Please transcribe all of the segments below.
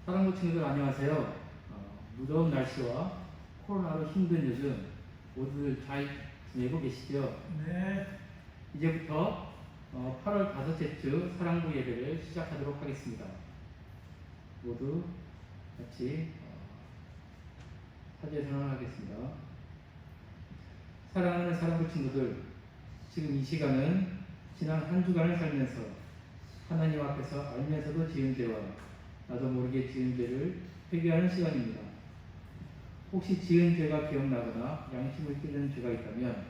사랑부 친구들 안녕하세요. 무더운 날씨와 코로나로 힘든 요즘 모두들 잘 지내고 계시죠? 네. 이제부터 8월 다섯째 주 사랑부 예배를 시작하도록 하겠습니다. 모두 같이 사죄 선언을 하겠습니다. 사랑하는 사랑부 친구들, 지금 이 시간은 지난 한 주간을 살면서 하나님 앞에서 알면서도 지은 죄와 나도 모르게 지은 죄를 회개하는 시간입니다. 혹시 지은 죄가 기억나거나 양심을 찌르는 죄가 있다면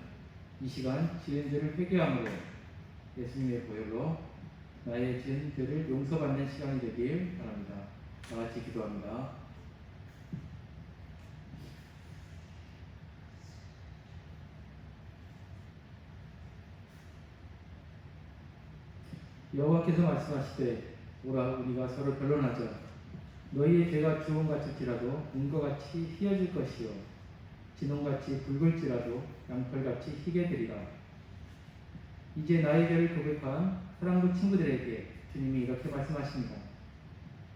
이 시간 지은 죄를 회개함으로 예수님의 보혈로 나의 지은 죄를 용서받는 시간이 되길 바랍니다. 다 같이 기도합니다. 여호와께서 말씀하시되 오라 우리가 서로 변론하자. 너희의 죄가 주홍같을지라도 은거같이 희어질 것이요 진홍같이 붉을지라도 양털같이 희게 되리라. 이제 나의 죄를 고백한 사랑부 친구들에게 주님이 이렇게 말씀하십니다.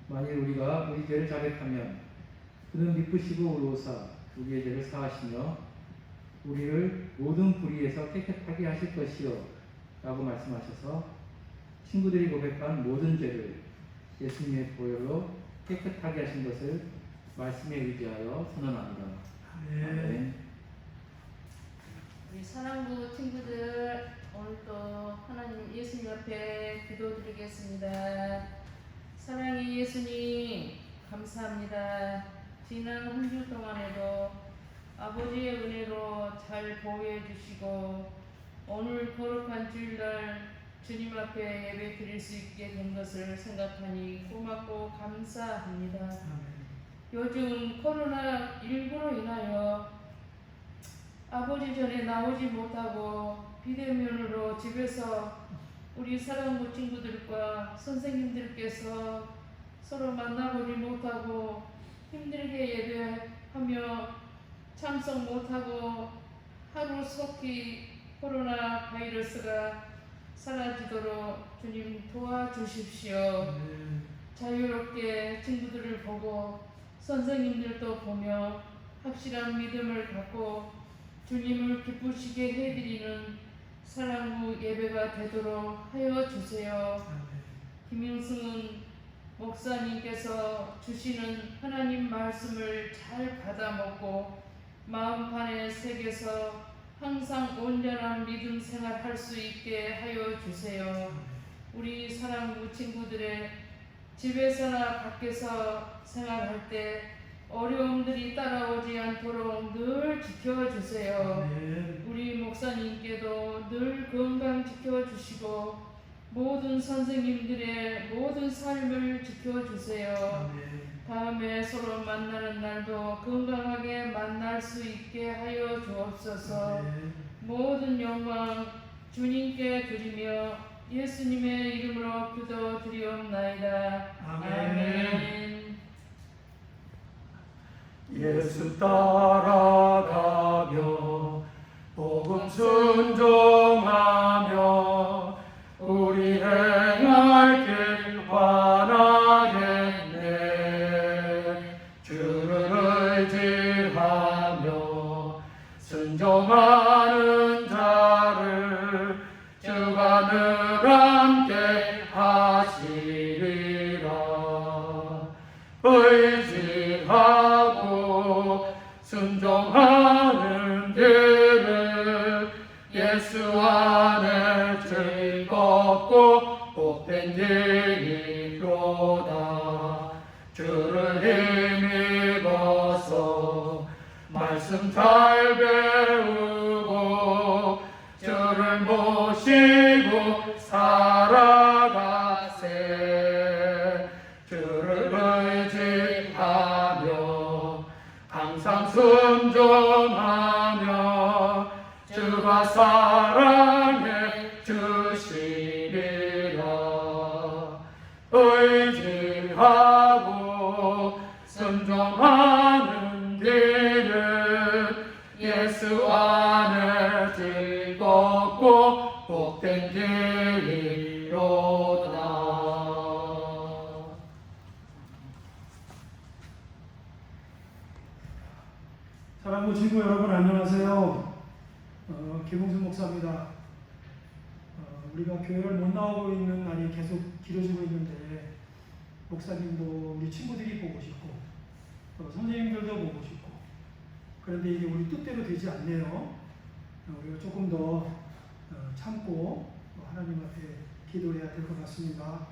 만일 우리가 우리 죄를 자백하면 그는 미쁘시고 의로우사 우리의 죄를 사하시며 우리를 모든 불의에서 깨끗하게 하실 것이요 라고 말씀하셔서 친구들이 고백한 모든 죄를 예수님의 보혈로 깨끗하게 하신 것을 말씀에 의지하여 선언합니다. 아멘. 우리 사랑부 친구들 오늘도 하나님 예수님 앞에 기도드리겠습니다. 사랑의 예수님 감사합니다. 지난 한 주 동안에도 아버지의 은혜로 잘 보호해 주시고 오늘 거룩한 주일날 주님 앞에 예배 드릴 수 있게 된 것을 생각하니 고맙고 감사합니다. 요즘 코로나19로 인하여 아버지 전에 나오지 못하고 비대면으로 집에서 우리 사랑부 친구들과 선생님들께서 서로 만나보지 못하고 힘들게 예배하며 참석 못하고 하루 속히 코로나 바이러스가 사라지도록 주님 도와주십시오. 자유롭게 친구들을 보고 선생님들도 보며 확실한 믿음을 갖고 주님을 기쁘시게 해드리는 사랑부 예배가 되도록 하여 주세요. 김영승은 목사님께서 주시는 하나님 말씀을 잘 받아먹고 마음판에 새겨서 항상 온전한 믿음 생활할 수 있게 하여 주세요. 우리 사랑부 친구들의 집에서나 밖에서 생활할 때 어려움들이 따라오지 않도록 늘 지켜주세요. 우리 목사님께도 늘 건강 지켜주시고 모든 선생님들의 모든 삶을 지켜주세요. 다음에 서로 만나는 날도 건강하게 만날 수 있게 하여 주옵소서. 모든 영광 주님께 드리며 예수님의 이름으로 기도드리옵나이다. 아멘. 예수 따라가며 복음 순종하며 우리 행할 길 환하겠네. 주를 의지하며 순종하는 자를 주가 늘 함께 하시리라. 의지하고 순종하는 길을 예수 안에 즐겁고 복된 길이로다. 주를 힘입어서 말씀 잘 배우고 주를 모시고 살아가세. 주를 의지하며 항상 순종하며 주가 사랑해 주시리라. 의지하고 순종하는 길은 예수 안에 즐겁고 복된 길이로다. 사랑하는 친구 여러분 안녕하세요. 김홍순 목사입니다. 우리가 교회를 못 나오고 있는 날이 계속 길어지고 있는데 목사님도 우리 친구들이 보고 싶고 선생님들도 보고 싶고 그런데 이게 우리 뜻대로 되지 않네요. 우리가 조금 더 참고 하나님 앞에 기도해야 될 것 같습니다.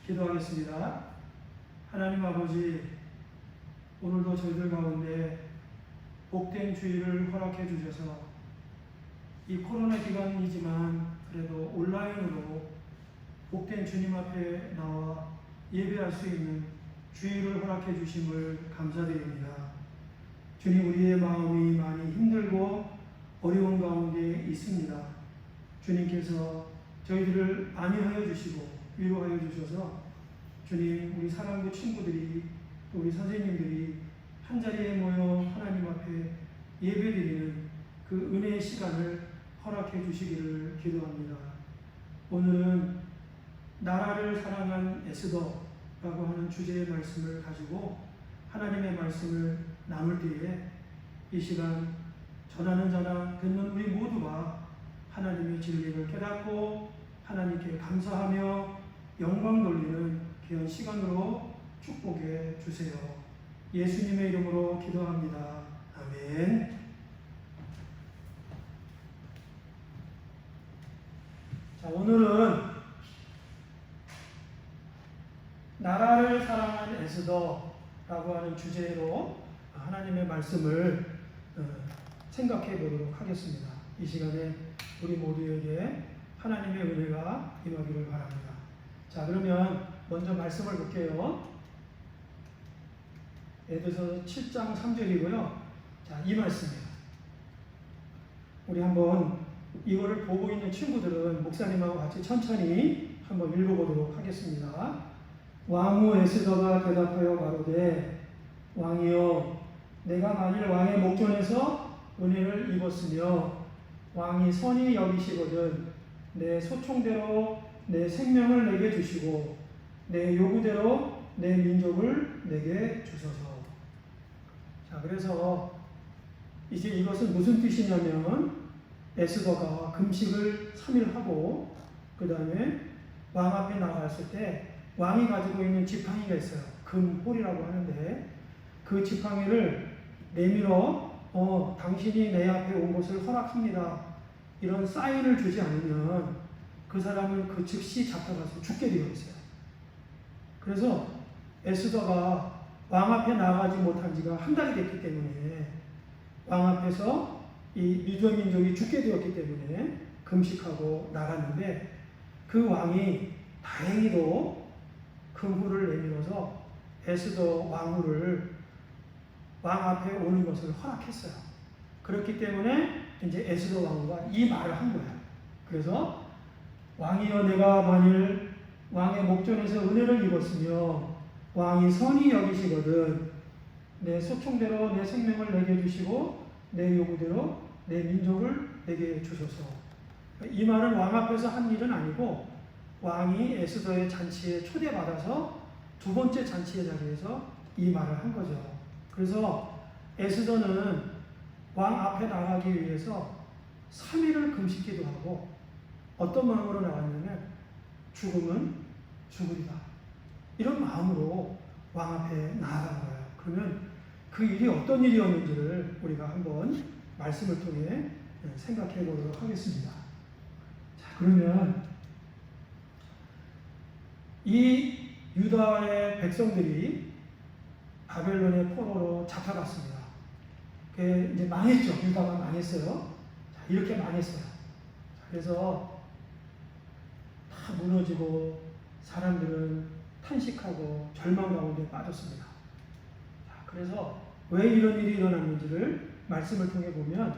기도하겠습니다. 하나님 아버지, 오늘도 저희들 가운데 복된 주일을 허락해 주셔서 이 코로나 기간이지만 그래도 온라인으로 복된 주님 앞에 나와 예배할 수 있는 주일을 허락해 주심을 감사드립니다. 주님, 우리의 마음이 많이 힘들고 어려운 가운데 있습니다. 주님께서 저희들을 안위하여 주시고 위로하여 주셔서 주님, 우리 사랑하는 친구들이 또 우리 선생님들이 한자리에 모여 하나님 앞에 예배드리는 그 은혜의 시간을 허락해 주시기를 기도합니다. 오늘은 나라를 사랑한 에스더라고 하는 주제의 말씀을 가지고 하나님의 말씀을 나눌 때에 이 시간 전하는 자나 듣는 우리 모두가 하나님의 진리를 깨닫고 하나님께 감사하며 영광 돌리는 귀한 시간으로 축복해 주세요. 예수님의 이름으로 기도합니다. 아멘. 자, 오늘은 나라를 사랑한 에스더라고 하는 주제로 하나님의 말씀을 생각해 보도록 하겠습니다. 이 시간에 우리 모두에게 하나님의 은혜가 임하기를 바랍니다. 자, 그러면 먼저 말씀을 볼게요. 에베소서 7장 3절이고요. 자, 이 말씀이에요. 우리 한번 이거를 보고 있는 친구들은 목사님하고 같이 천천히 한번 읽어보도록 하겠습니다. 왕후 에스더가 대답하여 가로되, 왕이여, 내가 만일 왕의 목전에서 은혜를 입었으며 왕이 선히 여기시거든 내 소총대로 내 생명을 내게 주시고 내 요구대로 내 민족을 내게 주소서. 자, 그래서 이제 이것은 무슨 뜻이냐면 에스더가 금식을 3일 하고 그 다음에 왕 앞에 나갔을 때 왕이 가지고 있는 지팡이가 있어요. 금홀이라고 하는데 그 지팡이를 내밀어 당신이 내 앞에 온 것을 허락합니다. 이런 사인을 주지 않으면 그 사람은 그 즉시 잡혀가서 죽게 되어 있어요. 그래서 에스더가 왕 앞에 나가지 못한 지가 한 달이 됐기 때문에 왕 앞에서 이 유다 민족이 죽게 되었기 때문에 금식하고 나갔는데 그 왕이 다행히도 금후를 내밀어서 에스더 왕후를 왕 앞에 오는 것을 허락했어요. 그렇기 때문에 이제 에스더 왕후가 이 말을 한 거예요. 그래서 왕이여, 내가 만일 왕의 목전에서 은혜를 입었으며 왕이 선히 여기시거든 내 소총대로 내 생명을 내게 주시고 내 요구대로 내 민족을 내게 주소서. 이 말은 왕 앞에서 한 일은 아니고 왕이 에스더의 잔치에 초대받아서 두 번째 잔치의 자리에서 이 말을 한 거죠. 그래서 에스더는 왕 앞에 나가기 위해서 3일을 금식기도 하고 어떤 마음으로 나왔냐면 죽음은 죽으리라, 이런 마음으로 왕 앞에 나아간 거예요. 그러면 그 일이 어떤 일이었는지를 우리가 한번 말씀을 통해 생각해 보도록 하겠습니다. 자, 그러면 이 유다의 백성들이 바벨론의 포로로 잡혀갔습니다. 그게 이제 망했죠. 유다가 망했어요. 자, 이렇게 망했어요. 자, 그래서 다 무너지고 사람들은 탄식하고 절망 가운데 빠졌습니다. 자, 그래서 왜 이런 일이 일어났는지를 말씀을 통해 보면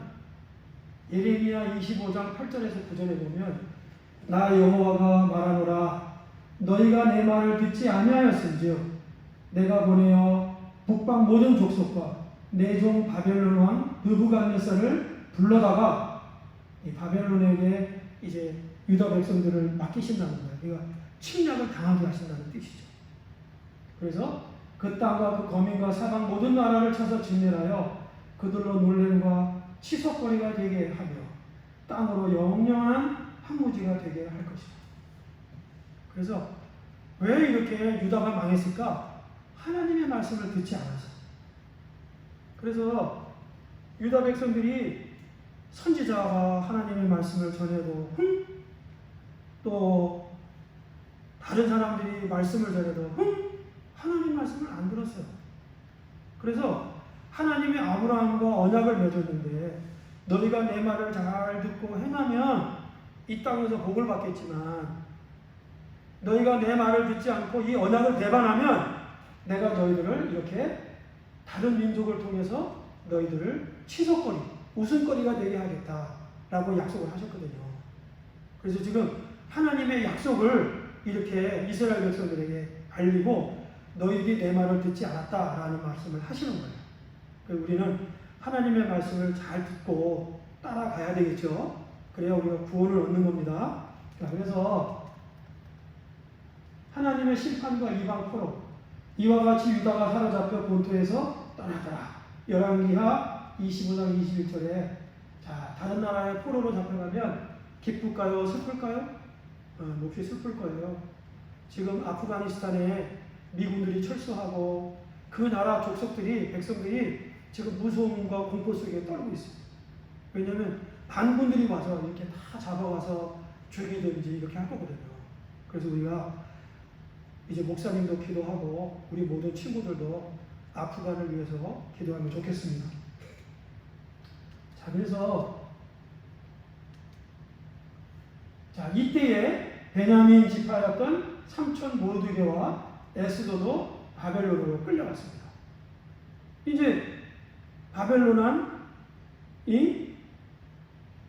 예레미야 25장 8절에서 9절에 보면 나 여호와가 말하노라 너희가 내 말을 듣지 아니하였은즉 내가 보내어 북방 모든 족속과 내 종 바벨론 왕 느부갓네살을 불러다가 이 바벨론에게 이제 유다 백성들을 맡기신다는 거예요. 그러니까 침략을 당하게 하신다는 뜻이죠. 그래서 그 땅과 그 거민과 사방 모든 나라를 쳐서 진멸하여 그들로 놀램과 치솟거리가 되게 하며 땅으로 영영한 황무지가 되게 할 것이다. 그래서 왜 이렇게 유다가 망했을까? 하나님의 말씀을 듣지 않아서. 그래서 유다 백성들이 선지자가 하나님의 말씀을 전해도 또 다른 사람들이 말씀을 전해도 하나님 말씀을 안 들었어요. 그래서 하나님이 아브라함과 언약을 맺었는데 너희가 내 말을 잘 듣고 행하면 이 땅에서 복을 받겠지만 너희가 내 말을 듣지 않고 이 언약을 배반하면 내가 너희들을 이렇게 다른 민족을 통해서 너희들을 치솟거리, 웃음거리가 되게 하겠다라고 약속을 하셨거든요. 그래서 지금 하나님의 약속을 이렇게 이스라엘 백성들에게 알리고 너희들이 내 말을 듣지 않았다라는 말씀을 하시는 거예요. 그래서 우리는 하나님의 말씀을 잘 듣고 따라가야 되겠죠. 그래야 우리가 구원을 얻는 겁니다. 그래서 하나님의 심판과 이방 포로, 이와 같이 유다가 사로잡혀 본토에서 떠나더라. 열왕기하 25장 21절에 자, 다른 나라의 포로로 잡혀가면 기쁠까요? 슬플까요? 몹시 슬플 거예요. 지금 아프가니스탄에 미군들이 철수하고 그 나라 족속들이, 백성들이 지금 무서움과 공포 속에 떨고 있어요. 왜냐하면 반군들이 와서 이렇게 다 잡아와서 죽이든지 이렇게 할 거거든요. 그래서 우리가 이제 목사님도 기도하고 우리 모든 친구들도 아프간을 위해서 기도하면 좋겠습니다. 자, 그래서 이때에 베냐민 지파였던 삼촌 모르드게와 에스더도 바벨론으로 끌려갔습니다. 이제 바벨론은 이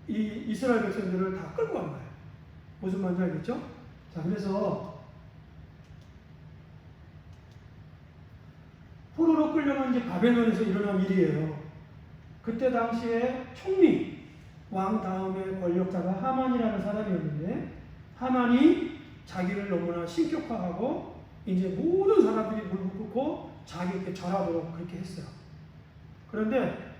이스라엘 백성들을 다 끌고 간 거예요. 무슨 말인지 알겠죠? 자, 그래서 포로로 끌려간 게 바벨론에서 일어난 일이에요. 그때 당시에 총리, 왕 다음에 권력자가 하만이라는 사람이었는데 하만이 자기를 너무나 신격화하고 이제 모든 사람들이 물고 꿇고 자기에게 절하도록 그렇게 했어요. 그런데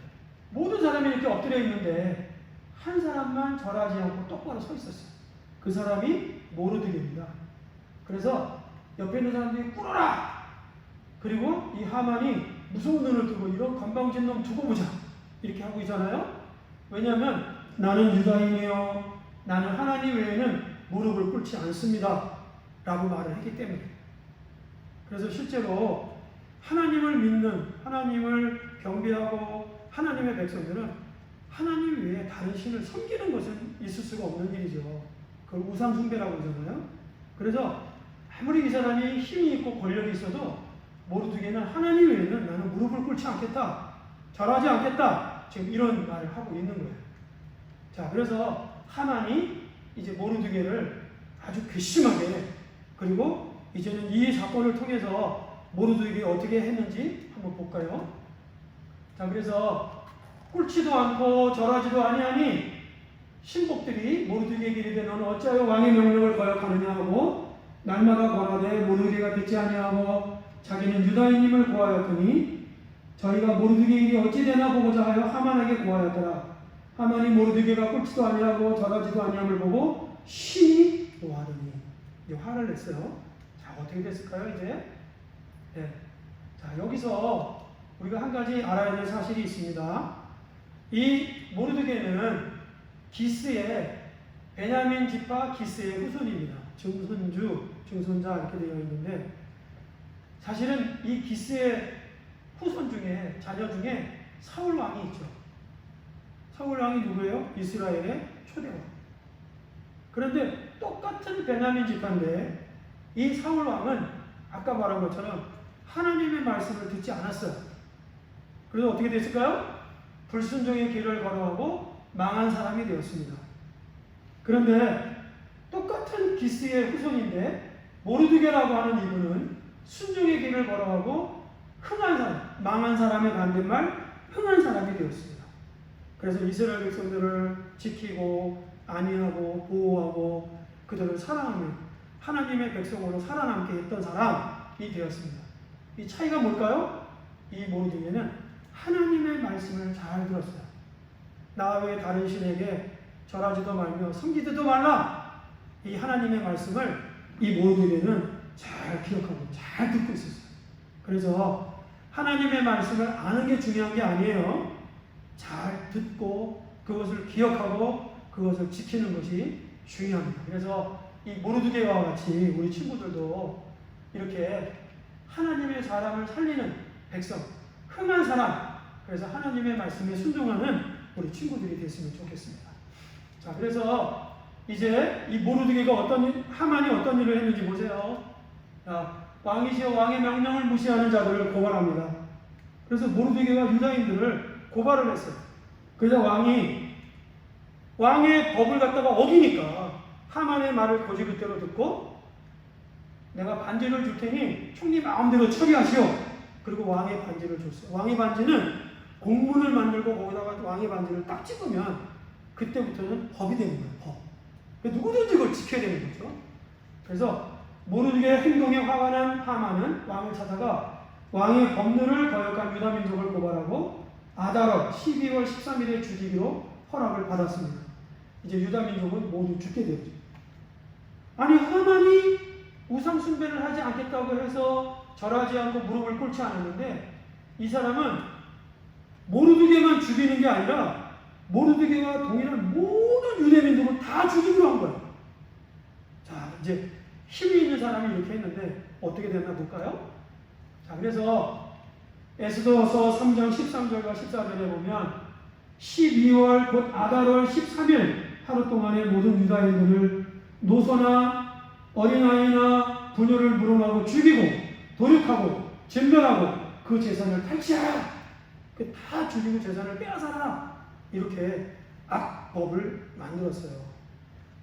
모든 사람이 이렇게 엎드려 있는데 한 사람만 절하지 않고 똑바로 서 있었어요. 그 사람이 모르드게입니다. 그래서 옆에 있는 사람들이 꿇어라! 그리고 이 하만이 무서운 눈을 뜨고 이런 건방진 놈 두고 보자 이렇게 하고 있잖아요. 왜냐하면 나는 유다인이요 나는 하나님 외에는 무릎을 꿇지 않습니다 라고 말을 했기 때문에. 그래서 실제로 하나님을 믿는, 하나님을 경배하고 하나님의 백성들은 하나님 외에 다른 신을 섬기는 것은 있을 수가 없는 일이죠. 그걸 우상 숭배라고 그러잖아요. 그래서 아무리 이 사람이 힘이 있고 권력이 있어도 모르드게는 하나님 외에는 나는 무릎을 꿇지 않겠다, 절하지 않겠다, 지금 이런 말을 하고 있는 거예요. 자, 그래서 하만이 이제 모르드게를 아주 괘씸하게, 그리고 이제는 이 사건을 통해서 모르드게가 어떻게 했는지 한번 볼까요? 자, 그래서 꿇지도 않고 절하지도 아니하니 신복들이 모르드게에게 이르되 너는 어찌하여 왕의 명령을 거역하느냐 하고 날마다 권하되 모르드게가 듣지 아니하고 자기는 유다인임을 고하였더니 저희가 모르드게 일이 어찌 되나 보고자 하여 하만에게 고하였더라. 하만이 모르드게가 꿇지도 아니하고 절하지도 아니함을 보고 심히 노하더니 이제 화를 냈어요. 자, 어떻게 됐을까요 이제? 네. 자, 여기서 우리가 한 가지 알아야 될 사실이 있습니다. 이 모르드게는 기스의 베냐민 지파 기스의 후손입니다. 증손주, 증손자 이렇게 되어 있는데 사실은 이 기스의 후손 중에, 자녀 중에 사울 왕이 있죠. 사울 왕이 누구예요? 이스라엘의 초대왕. 그런데 똑같은 베냐민 지파인데 이 사울 왕은 아까 말한 것처럼 하나님의 말씀을 듣지 않았어요. 그래서 어떻게 됐을까요? 불순종의 길을 걸어가고 망한 사람이 되었습니다. 그런데 똑같은 기스의 후손인데 모르드게라고 하는 이분은 순종의 길을 걸어가고 흥한 사람, 망한 사람의 반대말 흥한 사람이 되었습니다. 그래서 이스라엘 백성들을 지키고 안위하고 보호하고 그들을 사랑하며 하나님의 백성으로 살아남게 했던 사람이 되었습니다. 이 차이가 뭘까요? 이 모르드게는 하나님의 말씀을 잘 들었어요. 나 외에 다른 신에게 절하지도 말며 섬기지도 말라. 이 하나님의 말씀을 이 모르드게는 잘 기억하고 잘 듣고 있었어요. 그래서 하나님의 말씀을 아는 게 중요한 게 아니에요. 잘 듣고 그것을 기억하고 그것을 지키는 것이 중요합니다. 그래서 이 모르드게와 같이 우리 친구들도 이렇게 하나님의 사람을 살리는 백성, 흥한 사람, 그래서 하나님의 말씀에 순종하는 우리 친구들이 됐으면 좋겠습니다. 자, 그래서 이제 이 모르드게가 하만이 어떤 일을 했는지 보세요. 자, 왕이시여 왕의 명령을 무시하는 자들을 고발합니다. 그래서 모르드게가 유다인들을 고발을 했어요. 그래서 왕의 법을 갖다가 어기니까 하만의 말을 거지그대로 듣고 내가 반지를 줄 테니 총리 마음대로 처리하시오. 그리고 왕의 반지를 줬어요. 왕의 반지는 공문을 만들고 거기다가 왕의 반지를 딱 찍으면 그때부터는 법이 되는 거예요. 법. 누구든지 그걸 지켜야 되는 거죠. 그래서 모르드게의 행동에 화가 난 하만은 왕을 찾아가 왕의 법률을 거역한 유다 민족을 고발하고 아달월 12월 13일에 죽이기로 허락을 받았습니다. 이제 유다 민족은 모두 죽게 되었죠. 아니 하만이 우상 숭배를 하지 않겠다고 해서 절하지 않고 무릎을 꿇지 않았는데 이 사람은 모르드게만 죽이는 게 아니라 모르드게와 동일한 모든 유대민족을 다 죽이기로 한 거예요. 자, 이제 힘이 있는 사람이 이렇게 했는데 어떻게 됐나 볼까요? 자, 그래서 에스더서 3장 13절과 14절에 보면 12월 곧 아달월 13일 하루 동안의 모든 유다인들을 노소나 어린아이나 부녀를 물어나고 죽이고 도륙하고 진멸하고 그 재산을 탈취하라. 다 죽이고 재산을 빼앗아라. 이렇게 악법을 만들었어요.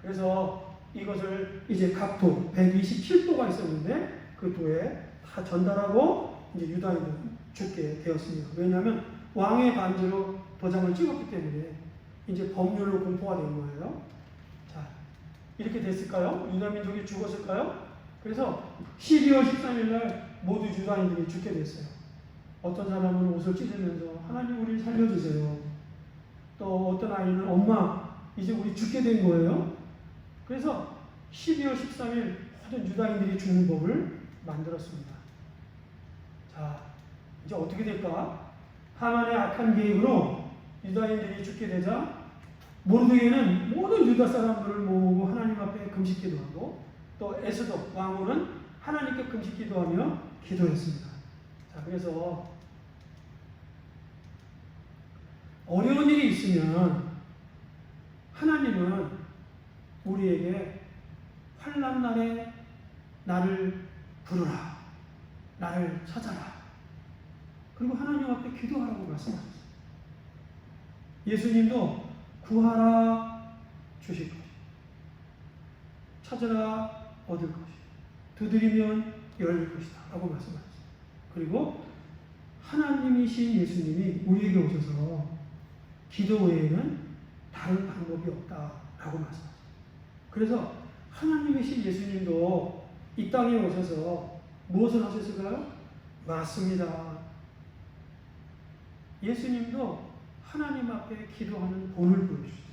그래서 이것을 이제 각도 127도가 있었는데 그 도에 다 전달하고 이제 유다인들은 죽게 되었습니다. 왜냐하면 왕의 반지로 도장을 찍었기 때문에 이제 법률로 공포가 된 거예요. 자, 이렇게 됐을까요? 유다민족이 죽었을까요? 그래서 12월 13일 날 모두 유다인들이 죽게 됐어요. 어떤 사람은 옷을 찢으면서 하나님 우리 살려주세요. 또 어떤 아이는 엄마 이제 우리 죽게 된 거예요. 그래서 12월 13일 모든 유다인들이 죽는 법을 만들었습니다. 자, 이제 어떻게 될까? 하만의 악한 계획으로 유다인들이 죽게 되자 모르드게는 모든 유다 사람들을 모으고 하나님 앞에 금식 기도하고 또 에스더 왕후는 하나님께 금식 기도하며 기도했습니다. 자, 그래서 어려운 일이 있으면 하나님은 우리에게 환난 날에 나를 부르라, 나를 찾아라. 그리고 하나님 앞에 기도하라고 말씀하셨어요. 예수님도 구하라 주실 것이요, 찾으라 얻을 것이요, 두드리면 열릴 것이다 라고 말씀하셨어요. 그리고 하나님이신 예수님이 우리에게 오셔서 기도 외에는 다른 방법이 없다라고 말씀하셨어요. 그래서 하나님이신 예수님도 이 땅에 오셔서 무엇을 하셨을까요? 맞습니다. 예수님도 하나님 앞에 기도하는 본을 보여주셨어요.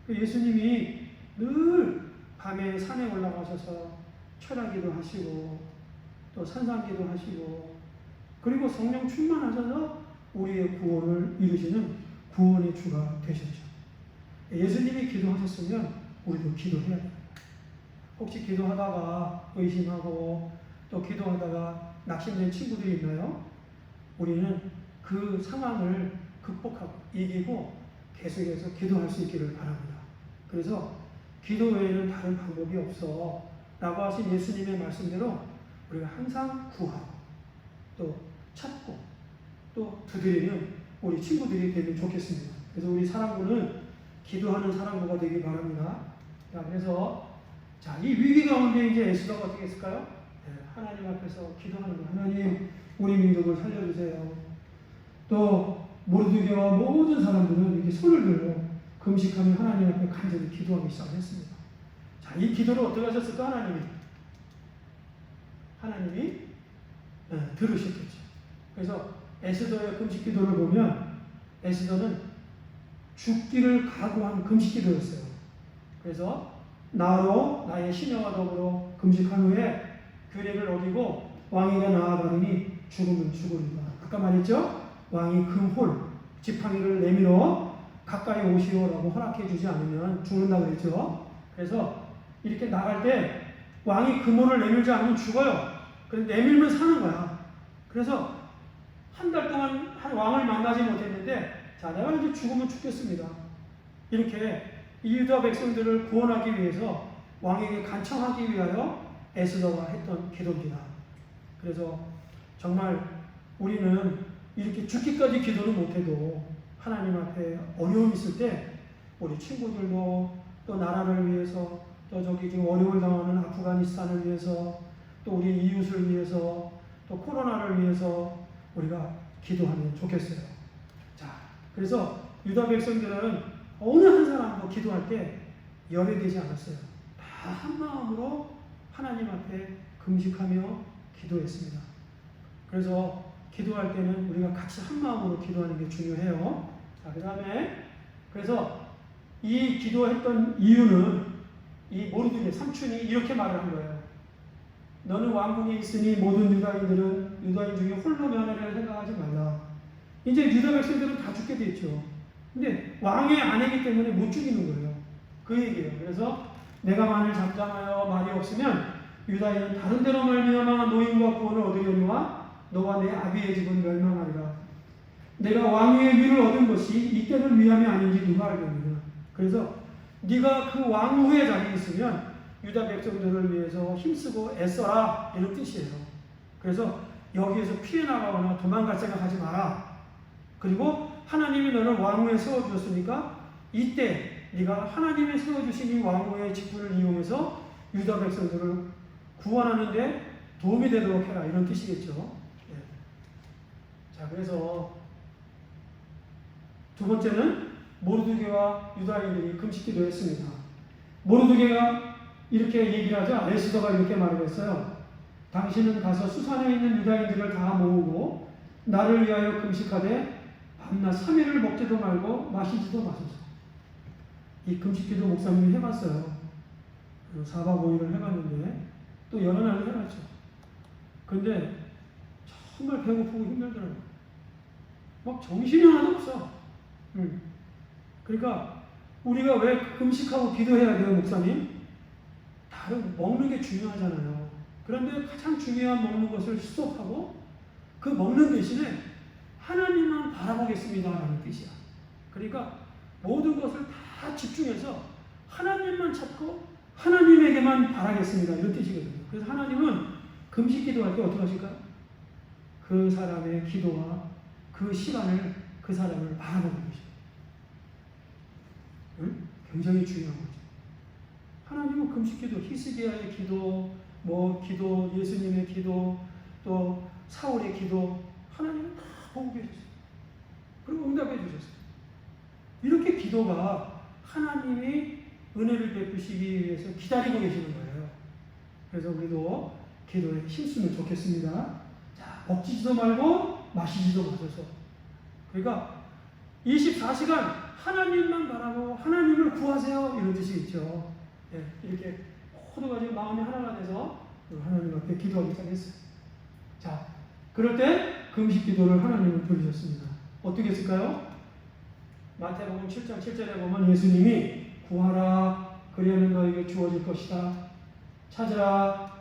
예수님이 늘 밤에 산에 올라가셔서 철야기도 하시고 또 산상기도 하시고 그리고 성령 충만하셔서 우리의 구원을 이루시는 구원의 주가 되셨죠. 예수님이 기도하셨으면 우리도 기도해야 됩니다. 혹시 기도하다가 의심하고 또 기도하다가 낙심된 친구들이 있나요? 우리는 그 상황을 극복하고 이기고 계속해서 기도할 수 있기를 바랍니다. 그래서 기도 외에는 다른 방법이 없어 라고 하신 예수님의 말씀대로 우리가 항상 구하고 또 찾고 또 두드리는 우리 친구들이 되면 좋겠습니다. 그래서 우리 사랑부는 기도하는 사랑부가 되길 바랍니다. 자, 그래서 이 위기 가운데 이제 에스더가 어떻게 했을까요? 하나님 앞에서 기도하는 거. 하나님 우리 민족을 살려주세요. 또 모르드게와 모든 사람들은 이렇게 손을 들고 금식하며 하나님 앞에 간절히 기도하기 시작했습니다. 자, 이 기도를 어떻게 하셨을까? 하나님이 들으셨겠죠. 그래서 에스더의 금식 기도를 보면 에스더는 죽기를 각오한 금식 기도였어요. 그래서 나로 나의 시녀와 더불어 금식한 후에 규례를 어기고 왕에게 나아가리니 죽으면 죽으리라. 아까 말했죠? 왕이 금홀 지팡이를 내밀어 가까이 오시오라고 허락해 주지 않으면 죽는다고 그랬죠. 그래서 이렇게 나갈 때 왕이 금홀을 내밀지 않으면 죽어요. 그래서 내밀면 사는 거야. 그래서 한 달 동안 한 왕을 만나지 못했는데, 자, 내가 이제 죽으면 죽겠습니다. 이렇게 이 유다 백성들을 구원하기 위해서 왕에게 간청하기 위하여 에스더가 했던 기도입니다. 그래서 정말 우리는 이렇게 죽기까지 기도는 못해도 하나님 앞에 어려움이 있을 때 우리 친구들도 또 나라를 위해서 또 저기 지금 어려움을 당하는 아프가니스탄을 위해서 또 우리 이웃을 위해서 또 코로나를 위해서 우리가 기도하면 좋겠어요. 자, 그래서 유다 백성들은 어느 한 사람도 기도할 때 열애되지 않았어요. 다 한 마음으로 하나님 앞에 금식하며 기도했습니다. 그래서 기도할 때는 우리가 같이 한 마음으로 기도하는 게 중요해요. 자, 그 다음에 그래서 이 기도했던 이유는 이 모르드게 삼촌이 이렇게 말을 한 거예요. 너는 왕궁에 있으니 모든 유다인들은 유다인 중에 홀로 며느리를 생각하지 말라. 이제 유다 백성들은 다 죽게 돼 있죠. 근데 왕의 아내이기 때문에 못 죽이는 거예요. 그 얘기예요. 그래서 내가 만일 잠잠하여 말이 없으면 유다인은 다른 데로 말미암아 노임과 구원을 얻으려니와 너와 내 아비의 집은 멸망하리라. 내가 왕위의 위를 얻은 것이 이때를 위함이 아닌지 누가 알겠느냐. 그래서 네가 그 왕후의 자리에 있으면 유다 백성들을 위해서 힘쓰고 애써라, 이런 뜻이에요. 그래서 여기에서 피해 나가거나 도망갈 생각하지 마라. 그리고 하나님이 너를 왕후에 세워주셨으니까 이때 네가 하나님이 세워주신 이 왕후의 직분을 이용해서 유다 백성들을 구원하는데 도움이 되도록 해라, 이런 뜻이겠죠. 네. 자, 그래서 두 번째는 모르드게와 유다인들이 금식기도 했습니다. 모르드게가 이렇게 얘기를 하자 에스더가 이렇게 말을 했어요. 당신은 가서 수산에 있는 유다인들을 다 모으고 나를 위하여 금식하되 밤낮 3일을 먹지도 말고 마시지도 마소서. 이 금식기도 목사님이 해봤어요. 4박 5일을 해봤는데 또 여러 날을 해봤죠. 근데 정말 배고프고 힘들더라고요. 막 정신이 하나도 없어. 그러니까 우리가 왜 금식하고 기도해야 돼요, 목사님? 다른 먹는 게 중요하잖아요. 그런데 가장 중요한 먹는 것을 스톱하고 그 먹는 대신에 하나님만 바라보겠습니다라는 뜻이야. 그러니까 모든 것을 다 집중해서 하나님만 찾고 하나님에게만 바라겠습니다, 이런 뜻이거든요. 그래서 하나님은 금식 기도할 때 어떻게 하실까요? 그 사람의 기도와 그 시간을 그 사람을 바라보는 것이죠. 굉장히 중요한 거죠. 하나님은 금식 기도, 히스기야의 기도, 기도, 예수님의 기도, 또 사울의 기도, 하나님은 다 보고 계셨어요. 그리고 응답해 주셨어요. 이렇게 기도가 하나님이 은혜를 베푸시기 위해서 기다리고 계시는 거예요. 그래서 우리도 기도에 힘쓰면 좋겠습니다. 자, 먹지도 말고 마시지도 마소서. 그러니까 24시간 하나님만 바라고 하나님을 구하세요, 이런 뜻이 있죠. 네, 이렇게 모두가 지금 마음이 하나가 돼서 하나님 앞에 기도하기 시작했어요. 자, 그럴 때 금식 기도를 하나님은 들으셨습니다. 어떻게 했을까요? 마태복음 7장 7절에 보면 예수님이 구하라, 그러면 너에게 주어질 것이다. 찾으라,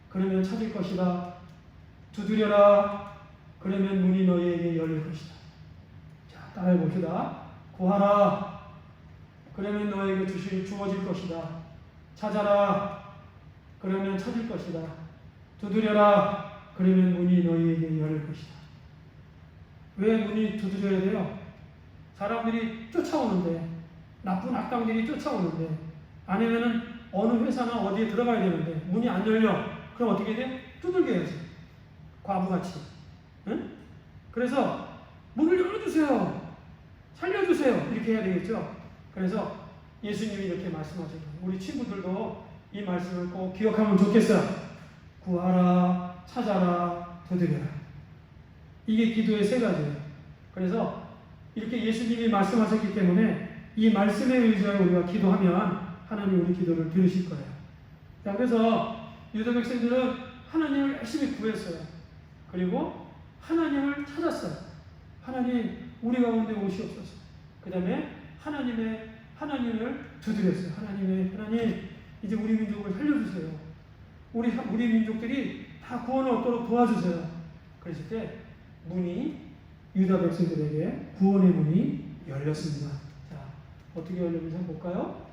그러면 찾을 것이다. 두드려라, 그러면 문이 너희에게 열릴 것이다. 자, 따라해 봅시다. 구하라, 그러면 너에게 주어질 것이다. 찾아라, 그러면 찾을 것이다. 두드려라, 그러면 문이 너희에게 열릴 것이다. 왜 문이 두드려야 돼요? 사람들이 쫓아오는데, 나쁜 악당들이 쫓아오는데, 아니면은 어느 회사나 어디에 들어가야 되는데 문이 안 열려. 그럼 어떻게 돼? 두들겨 야지. 과부같이. 응? 그래서 문을 열어주세요. 살려주세요. 이렇게 해야 되겠죠. 그래서 예수님이 이렇게 말씀하셨어요. 우리 친구들도 이 말씀을 꼭 기억하면 좋겠어요. 구하라, 찾아라, 두드려라. 이게 기도의 세 가지예요. 그래서 이렇게 예수님이 말씀하셨기 때문에 이 말씀에 의지하여 우리가 기도하면 하나님 우리 기도를 들으실 거예요. 자, 그래서 유다 백성들은 하나님을 열심히 구했어요. 그리고 하나님을 찾았어요. 하나님 우리 가운데 오시옵소서. 그 다음에 하나님을 두드렸어요. 하나님 이제 우리 민족을 살려주세요. 우리 민족들이 다 구원을 얻도록 도와주세요. 그랬을 때 유다 백성들에게 구원의 문이 열렸습니다. 자, 어떻게 열렸는지 한번 볼까요?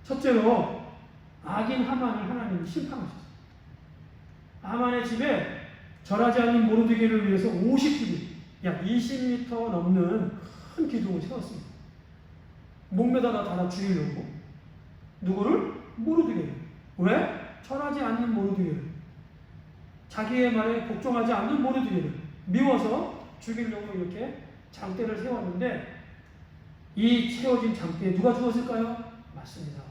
첫째로 악인 하만을 하나님이 심판하셨어요. 하만의 집에 절하지 않는 모르드게를 위해서 50규빗, 약 20m 넘는 큰 기둥을 세웠습니다. 목매다가 달아 죽이려고. 누구를? 모르드게를. 왜? 절하지 않는 모르드게를. 자기의 말에 복종하지 않는 모르드게를 미워서 죽이려고 이렇게 장대를 세웠는데, 이 세워진 장대에 누가 죽었을까요? 맞습니다.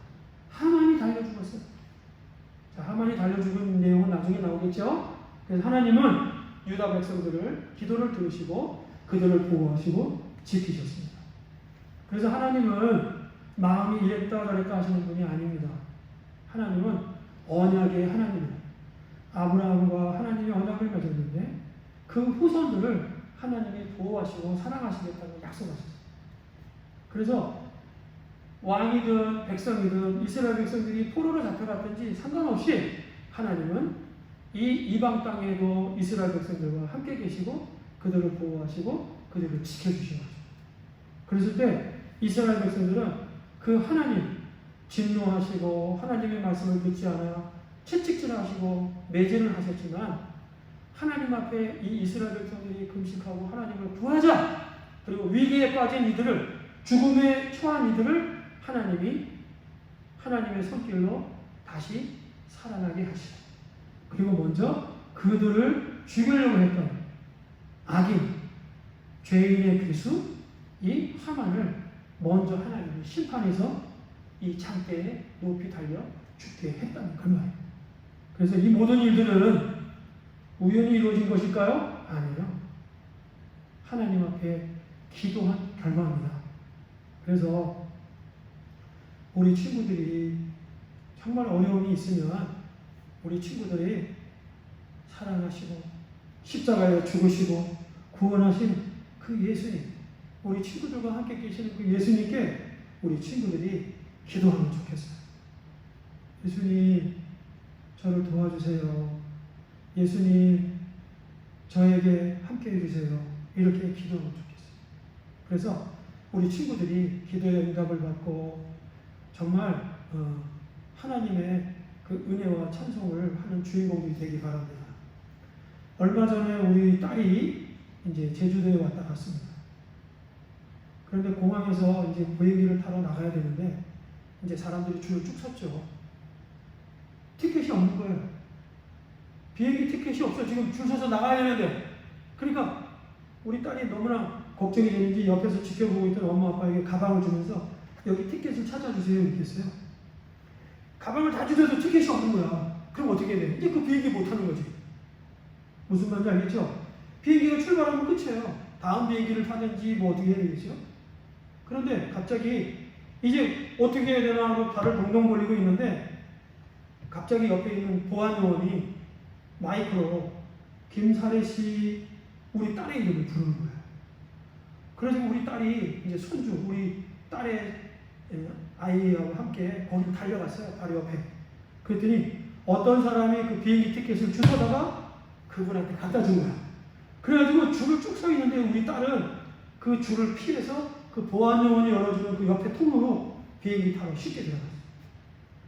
하만이 달려 죽었어요. 자, 하만이 달려 죽은 내용은 나중에 나오겠죠? 그래서 하나님은 유다 백성들을 기도를 들으시고 그들을 보호하시고 지키셨습니다. 그래서 하나님은 마음이 이랬다 저랬다 하시는 분이 아닙니다. 하나님은 언약의 하나님입니다. 아브라함과 하나님이 언약을 맺었는데 그 후손들을 하나님이 보호하시고 사랑하시겠다고 약속하셨어요. 그래서 왕이든 백성이든 이스라엘 백성들이 포로로 잡혀갔든지 상관없이 하나님은 이 이방 땅에도 이스라엘 백성들과 함께 계시고 그들을 보호하시고 그들을 지켜주신 거죠. 그랬을 때 이스라엘 백성들은 그 하나님 진노하시고 하나님의 말씀을 듣지 않아 채찍질하시고 매질을 하셨지만, 하나님 앞에 이 이스라엘 백성들이 금식하고 하나님을 구하자, 그리고 위기에 빠진 이들을, 죽음에 처한 이들을 하나님이 하나님의 손길로 다시 살아나게 하시고, 그리고 먼저 그들을 죽이려고 했던 악인, 죄인의 괴수 이 하만을 먼저 하나님이 심판해서 이 창대에 높이 달려 죽게 했다는 그 말이에요. 그래서 이 모든 일들은 우연히 이루어진 것일까요? 아니에요. 하나님 앞에 기도한 결과입니다. 그래서 우리 친구들이 정말 어려움이 있으면 우리 친구들이 사랑하시고 십자가에 죽으시고 구원하신 그 예수님, 우리 친구들과 함께 계시는 그 예수님께 우리 친구들이 기도하면 좋겠어요. 예수님, 저를 도와주세요. 예수님, 저에게 함께 해주세요. 이렇게 기도하면 좋겠어요. 그래서 우리 친구들이 기도의 응답을 받고 정말 하나님의 그 은혜와 찬송을 하는 주인공이 되기 바랍니다. 얼마 전에 우리 딸이 이제 제주도에 왔다 갔습니다. 그런데 공항에서 이제 비행기를 타러 나가야 되는데 이제 사람들이 줄을 쭉 섰죠. 티켓이 없는 거예요. 비행기 티켓이 없어. 지금 줄 서서 나가야 되는데. 그러니까 우리 딸이 너무나 걱정이 되는지 옆에서 지켜보고 있던 엄마 아빠에게 가방을 주면서 여기 티켓을 찾아주세요 이렇게 했어요. 가방을 다 주셔도 티켓이 없는 거야. 그럼 어떻게 해야 돼? 이제 그 비행기 못 타는 거지. 무슨 말인지 알겠죠? 비행기가 출발하면 끝이에요. 다음 비행기를 타든지 뭐 어떻게 해야 되겠죠? 그런데 갑자기 이제 어떻게 해야 되나 하고 발을 동동 벌리고 있는데 갑자기 옆에 있는 보안 요원이 마이크로 김사래 씨 우리 딸의 이름을 부르는 거예요. 그래서 우리 딸이 이제 손주 우리 딸의 아이하고 함께 거기 달려갔어요. 바로 옆에. 그랬더니 어떤 사람이 그 비행기 티켓을 주워다가 그분한테 갖다 준 거야. 그래가지고 줄을 쭉 서 있는데 우리 딸은 그 줄을 피해서 그 보안 요원이 열어주는 그 옆에 통로로 비행기 타러 쉽게 들어갔어요.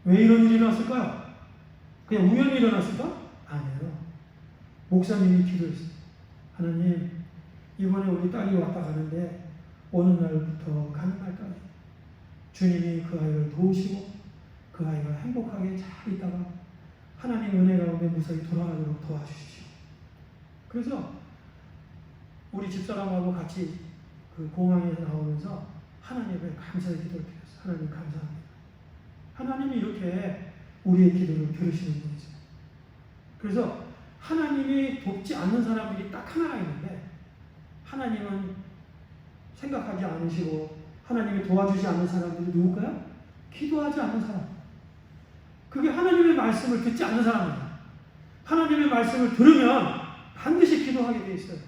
왜 이런 일이 일어났을까요? 그냥 우연히 일어났을까? 아니에요. 목사님이 기도했어요. 하나님, 이번에 우리 딸이 왔다 가는데 오는 날부터 가는 날까지 주님이 그 아이를 도우시고 그 아이가 행복하게 잘 있다가 하나님 은혜 가운데 무사히 돌아가도록 도와주십시오. 그래서 우리 집사람하고 같이 그 공항에서 나오면서 하나님을 감사의 기도를 드렸어요. 하나님 감사합니다. 하나님이 이렇게 우리의 기도를 들으시는 분이세요. 그래서 하나님이 돕지 않는 사람들이 딱 하나가 있는데 하나님은 생각하지 않으시고 하나님이 도와주지 않는 사람들이 누굴까요? 기도하지 않는 사람. 그게 하나님의 말씀을 듣지 않는 사람입니다. 하나님의 말씀을 들으면 반드시 기도하게 돼 있어요.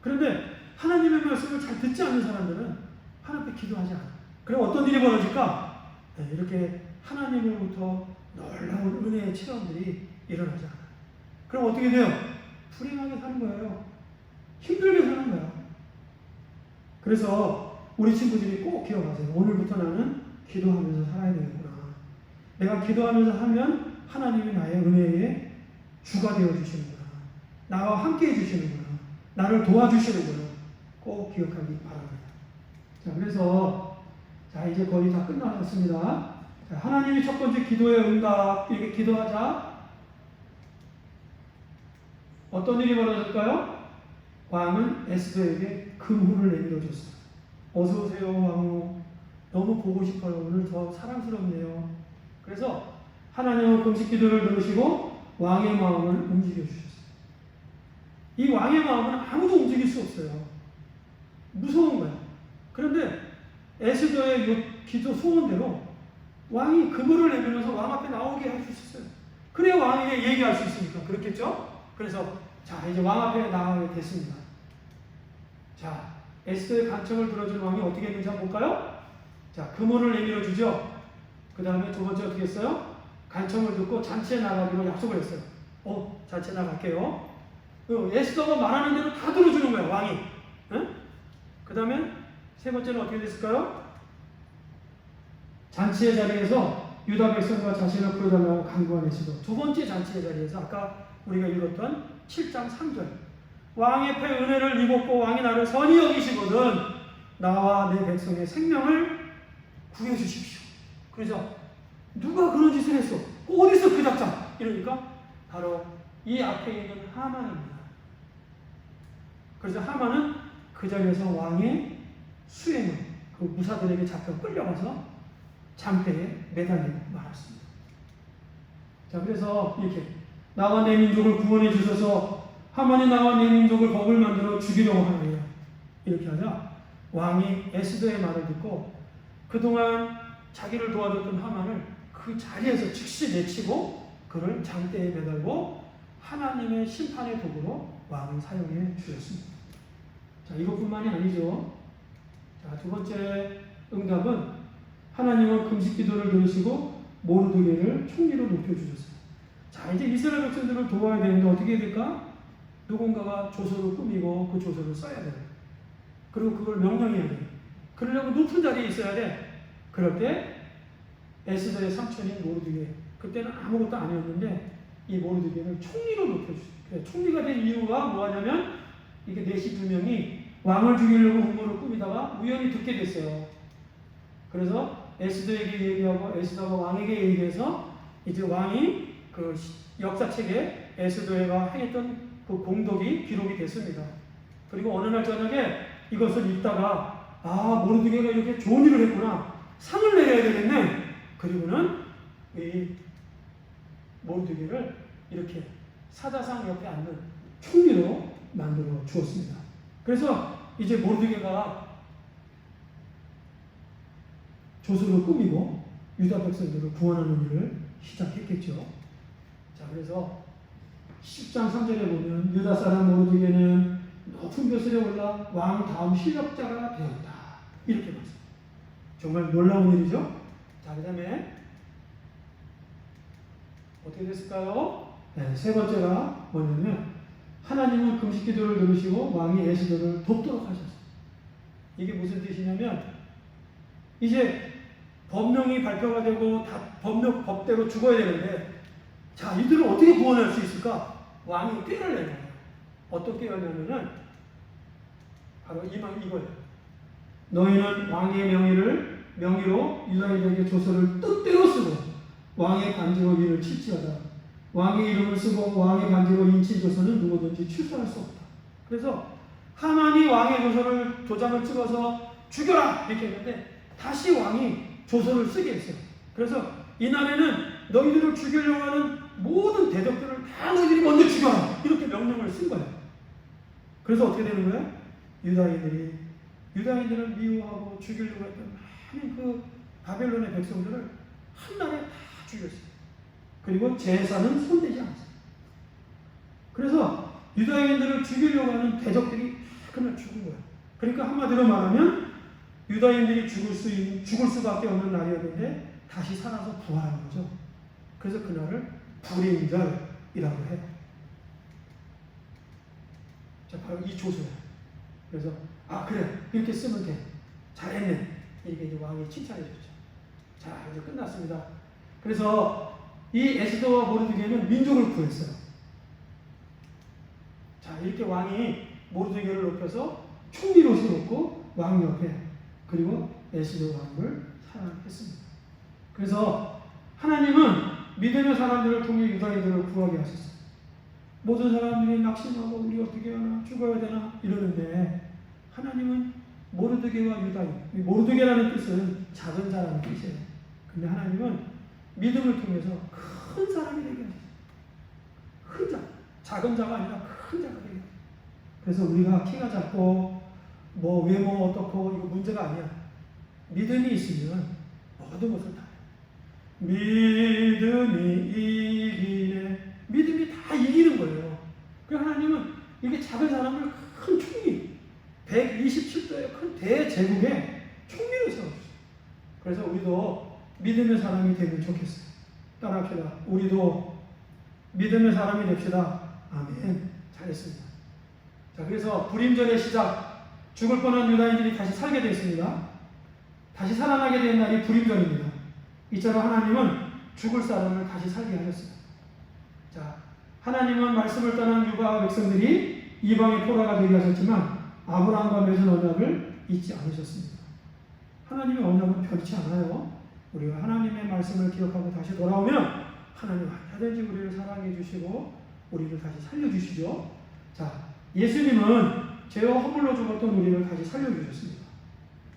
그런데 하나님의 말씀을 잘 듣지 않는 사람들은 하나님 앞에 기도하지 않아요. 그럼 어떤 일이 벌어질까? 네, 이렇게 하나님으로부터 놀라운 은혜의 체험들이 일어나지 않아요. 그럼 어떻게 돼요? 불행하게 사는 거예요. 힘들게 사는 거예요. 그래서 우리 친구들이 꼭 기억하세요. 오늘부터 나는 기도하면서 살아야 되겠구나. 내가 기도하면서 하면 하나님이 나의 은혜의 주가 되어 주시는구나. 나와 함께 해주시는구나. 나를 도와주시는구나. 꼭 기억하기 바랍니다. 자, 그래서 자, 이제 거의 다 끝났습니다. 자, 하나님이 첫 번째 기도의 응답, 이렇게 기도하자. 어떤 일이 벌어질까요? 왕은 에스더에게 금후를 내밀어 줬어요. 어서 오세요, 왕후. 너무 보고 싶어요. 오늘 더 사랑스럽네요. 그래서 하나님은 금식 기도를 들으시고 왕의 마음을 움직여 주셨어요. 이 왕의 마음은 아무도 움직일 수 없어요. 무서운 거예요. 그런데 에스더의 기도 소원대로 왕이 금을 내밀면서 왕 앞에 나오게 해주셨어요. 그래야 왕에게 얘기할 수 있으니까. 그렇겠죠? 그래서 자, 이제 왕 앞에 나가게 됐습니다. 자, 에스더의 간청을 들어준 왕이 어떻게 했는지 한번 볼까요? 자, 금을 내밀어 주죠. 그 다음에 두 번째 어떻게 했어요? 간청을 듣고 잔치에 나가기로 약속을 했어요. 잔치에 나갈게요. 에스더가 말하는 대로 다 들어주는 거예요, 왕이. 응? 그 다음에 세 번째는 어떻게 됐을까요? 잔치의 자리에서 유다 백성과 자신을 부여달라고 간구한 에스더. 두 번째 잔치의 자리에서 아까 우리가 읽었던 7장 3절. 왕의 패 은혜를 입었고 왕이 나를 선히 여기시거든 나와 내 백성의 생명을 구해 주십시오. 그래서 누가 그런 짓을 했어? 어디서 그 작자? 이러니까 바로 이 앞에 있는 하만입니다. 그래서 하만은 그 자리에서 왕의 수행을 그 무사들에게 잡혀 끌려가서 잠대에 매달리고 말았습니다. 자, 그래서 이렇게 나와 내 민족을 구원해 주셔서 하만이 나와 내 민족을 법을 만들어 죽이려고 하네요. 이렇게 하자 왕이 에스더의 말을 듣고 그동안 자기를 도와줬던 하만을 그 자리에서 즉시 내치고 그를 장대에 매달고 하나님의 심판의 도구로 왕을 사용해 주셨습니다. 자, 이것뿐만이 아니죠. 자, 두 번째 응답은 하나님은 금식 기도를 들으시고 모르드게를 총리로 높여주셨어요. 자, 이제 이스라엘 백성들을 도와야 되는데 어떻게 해야 될까? 누군가가 조서를 꾸미고 그 조서를 써야 돼요. 그리고 그걸 명령해야 돼요. 그러려면 높은 자리에 있어야 돼. 그럴 때 에스더의 삼촌인 모르드게, 그때는 아무것도 아니었는데 이 모르드게를 총리로 높여주세요. 총리가 된 이유가 뭐하냐면 이게 내시 두 명이 왕을 죽이려고 음모를 꾸미다가 우연히 듣게 됐어요. 그래서 에스더에게 얘기하고 에스더가 왕에게 얘기해서 이제 왕이 그 역사책에 에스더가 행했던 그 공덕이 기록이 됐습니다. 그리고 어느 날 저녁에 이것을 읽다가 모르드게가 이렇게 좋은 일을 했구나. 상을 내려야 되겠네. 그리고는 이 모르드게를 이렇게 사자상 옆에 앉는 총리로 만들어 주었습니다. 그래서 이제 모르드게가 조서를 꾸미고 유다 백성들을 구원하는 일을 시작했겠죠. 자, 그래서 10장 3절에 보면 유다 사람 모르드게는 높은 벼슬에 올라 왕 다음 실력자가 되었다. 이렇게 말씀. 정말 놀라운 일이죠. 자, 그 다음에 어떻게 됐을까요? 네, 세 번째가 뭐냐면 하나님은 금식 기도를 들으시고 왕이 에스더를 돕도록 하셨어요. 이게 무슨 뜻이냐면 이제 법령이 발표가 되고 다 법대로 죽어야 되는데 자, 이들을 어떻게 구원할 수 있을까? 왕이 꾀를 내요. 어떻게 하냐면은 바로 이거예요. 너희는 왕의 명의로 유다인에게 조서를 뜻대로 쓰고 왕의 반지로 이를 칠지어다. 왕의 이름을 쓰고 왕의 반지로 인친 조서는 누구든지 출사할 수 없다. 그래서 하만이 왕의 조서를 도장을 찍어서 죽여라 이렇게 했는데 다시 왕이 조서를 쓰게 했어요. 그래서 이날에는 너희들을 죽이려고 하는 모든 대적들을 다 너희들이 먼저 죽여. 그래서 어떻게 되는 거예요? 유다인들을 미워하고 죽이려고 했던 많은 그 바벨론의 백성들을 한날에 다 죽였어요. 그리고 제사는 손대지 않았어요. 그래서 유다인들을 죽이려고 하는 대적들이 그날 죽은 거예요. 그러니까 한마디로 말하면 유다인들이 죽을 수밖에 없는 날이었는데 다시 살아서 부활한 거죠. 그래서 그날을 불임절이라고 해요. 자, 바로 이 조서예요. 그래서 그래, 이렇게 쓰면 돼, 잘했네, 이렇게 이제 왕이 칭찬해 줬죠. 자, 이제 끝났습니다. 그래서 이 에스더와 모르드게는 민족을 구했어요. 자, 이렇게 왕이 모르드게를 높여서 총리로 세웠고 왕 옆에, 그리고 에스더 왕을 사랑했습니다. 그래서 하나님은 믿음의 사람들을 통해 유다인들을 구하게 하셨어요. 모든 사람들이 낙심하고 우리 어떻게 하나, 죽어야 되나 이러는데 하나님은 모르드게와 유다인, 모르드게라는 뜻은 작은 자라는 뜻이에요. 근데 하나님은 믿음을 통해서 큰 사람이 되게 하셨어요. 큰 자, 작은 자가 아니라 큰 자가 되게. 그래서 우리가 키가 작고 뭐 외모 어떻고 이거 문제가 아니야. 믿음이 있으면 모든 것을 다 해요. 믿음이 이기네. 믿음이 다 이기는 거예요. 그래서 하나님은 이렇게 작은 사람을 큰 총리, 127도의 큰 대제국의 총리로 세워주세요. 그래서 우리도 믿음의 사람이 되면 좋겠어요. 따라합시다. 우리도 믿음의 사람이 됩시다. 아멘. 잘했습니다. 자, 그래서 불임절의 시작, 죽을 뻔한 유다인들이 다시 살게 됐습니다. 다시 살아나게 된 날이 불임절입니다. 이처럼 하나님은 죽을 사람을 다시 살게 하셨습니다. 자, 하나님은 말씀을 떠난 유다 백성들이 이방의 포로가 되게 하셨지만 아브라함과 맺은 언약을 잊지 않으셨습니다. 하나님의 언약은 변치 않아요. 우리가 하나님의 말씀을 기억하고 다시 돌아오면 하나님 얼마든지 우리를 사랑해 주시고 우리를 다시 살려주시죠. 자, 예수님은 죄와 허물로 죽었던 우리를 다시 살려주셨습니다.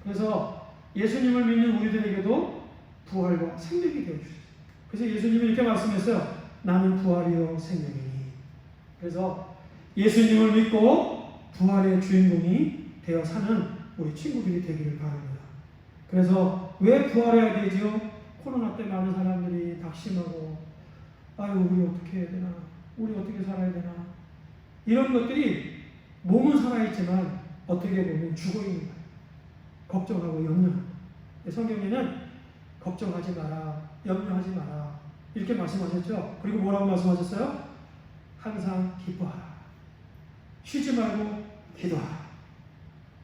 그래서 예수님을 믿는 우리들에게도 부활과 생명이 되어주셨어요. 그래서 예수님이 이렇게 말씀했어요. 나는 부활이요 생명이니. 그래서 예수님을 믿고 부활의 주인공이 되어 사는 우리 친구들이 되기를 바랍니다. 그래서 왜 부활해야 되지요? 코로나 때 많은 사람들이 낙심하고 아유 우리 어떻게 해야 되나, 우리 어떻게 살아야 되나, 이런 것들이 몸은 살아있지만 어떻게 보면 죽어있는 거예요. 걱정하고 염려하고. 성경에는 걱정하지 마라, 염려하지 마라 이렇게 말씀하셨죠. 그리고 뭐라고 말씀하셨어요? 항상 기뻐하라, 쉬지 말고 기도하라,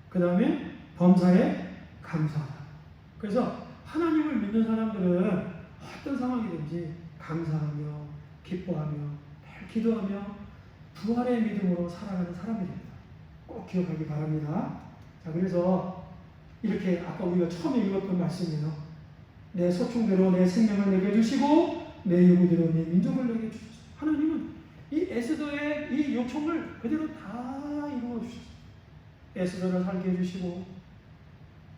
그 다음에 범사에 감사하라. 그래서 하나님을 믿는 사람들은 어떤 상황이든지 감사하며 기뻐하며 늘 기도하며 부활의 믿음으로 살아가는 사람이 됩니다. 꼭 기억하기 바랍니다. 자, 그래서 이렇게 아까 우리가 처음에 읽었던 말씀이에요. 내 소충대로 내 생명을 내게 주시고 내 요구대로 내 민족을 내게 주셨어요. 하나님은 이 에스더의 이 요청을 그대로 다 이루어 주셨어요. 에스더를 살게 해주시고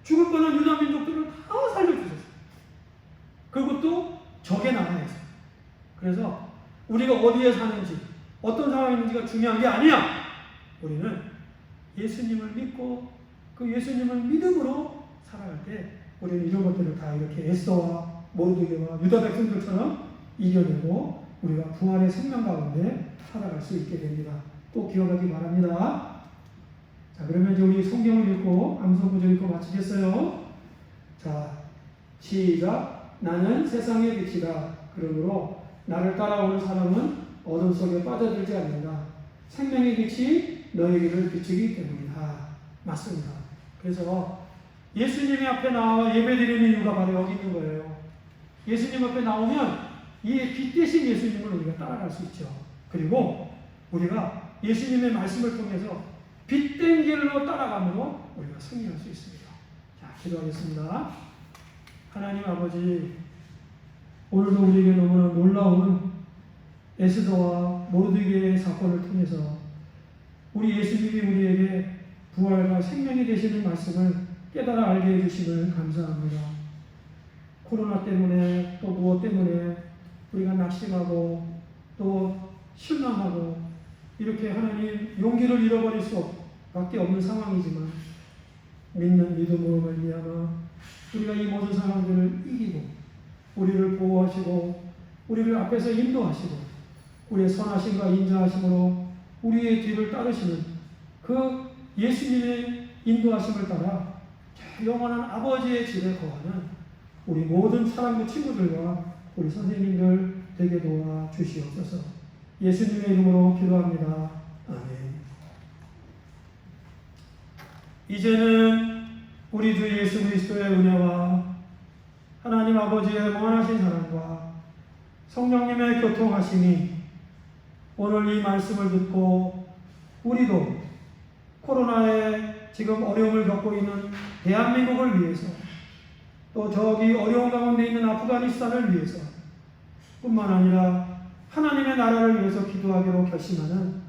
죽을 뻔한 유다 민족들을 다 살려주셨어요. 그것도 적의 나라에서. 그래서 우리가 어디에 사는지 어떤 상황이 있는지가 중요한 게 아니야. 우리는 예수님을 믿고 그 예수님을 믿음으로 살아갈 때 우리는 이런 것들을 다 이렇게 에스더와 모르드게와 유다 백성들처럼 이겨내고 우리가 부활의 생명 가운데 살아갈 수 있게 됩니다. 꼭 기억하기 바랍니다. 자, 그러면 이제 우리 성경을 읽고 암송 구절 읽고 마치겠어요. 자, 시작. 나는 세상의 빛이다. 그러므로 나를 따라오는 사람은 어둠 속에 빠져들지 않는다. 생명의 빛이 너의 길을 비추기 때문이다. 맞습니다. 그래서 예수님의 앞에 나와 예배드리는 이유가 바로 여기 있는 거예요. 예수님 앞에 나오면 이 빛 대신 예수님을 우리가 따라갈 수 있죠. 그리고 우리가 예수님의 말씀을 통해서 빛된 길로 따라가므로 우리가 승리할 수 있습니다. 자, 기도하겠습니다. 하나님 아버지, 오늘도 우리에게 너무나 놀라운 에스더와 모르드게의 사건을 통해서 우리 예수님이 우리에게 부활과 생명이 되시는 말씀을 깨달아 알게 해주심을 감사합니다. 코로나 때문에 또 무엇 때문에 우리가 낙심하고 또 실망하고 이렇게 하나님 용기를 잃어버릴 수밖에 없는 상황이지만 믿는 믿음으로 말미암아 우리가 이 모든 상황들을 이기고 우리를 보호하시고 우리를 앞에서 인도하시고 우리의 선하심과 인자하심으로 우리의 뒤를 따르시는 그 예수님의 인도하심을 따라 영원한 아버지의 집에 거하는 우리 모든 사랑부 친구들과 우리 선생님들 되게 도와 주시옵소서. 예수님의 이름으로 기도합니다. 아멘. 이제는 우리 주 예수 그리스도의 은혜와 하나님 아버지의 무한하신 사랑과 성령님의 교통하심이 오늘 이 말씀을 듣고 우리도 코로나에 지금 어려움을 겪고 있는 대한민국을 위해서 또 저기 어려운 가운데 있는 아프가니스탄을 위해서 뿐만 아니라 하나님의 나라를 위해서 기도하기로 결심하는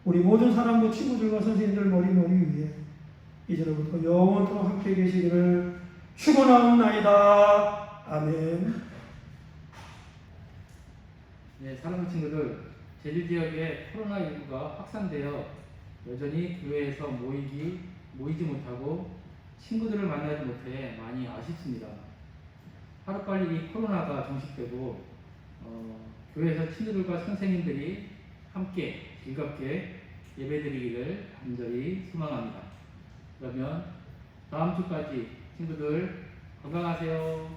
우리 모든 사랑부 친구들과 선생님들 머리머리 위에 이제로부터 영원토록 함께 계시기를 축원하옵나이다. 아멘. 네, 사랑하는 친구들, 제주 지역에 코로나19가 확산되어 여전히 교회에서 모이지 못하고 친구들을 만나지 못해 많이 아쉽습니다. 하루빨리 이 코로나가 종식되고 교회에서 친구들과 선생님들이 함께 즐겁게 예배드리기를 간절히 소망합니다. 그러면 다음 주까지 친구들 건강하세요.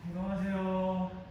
건강하세요.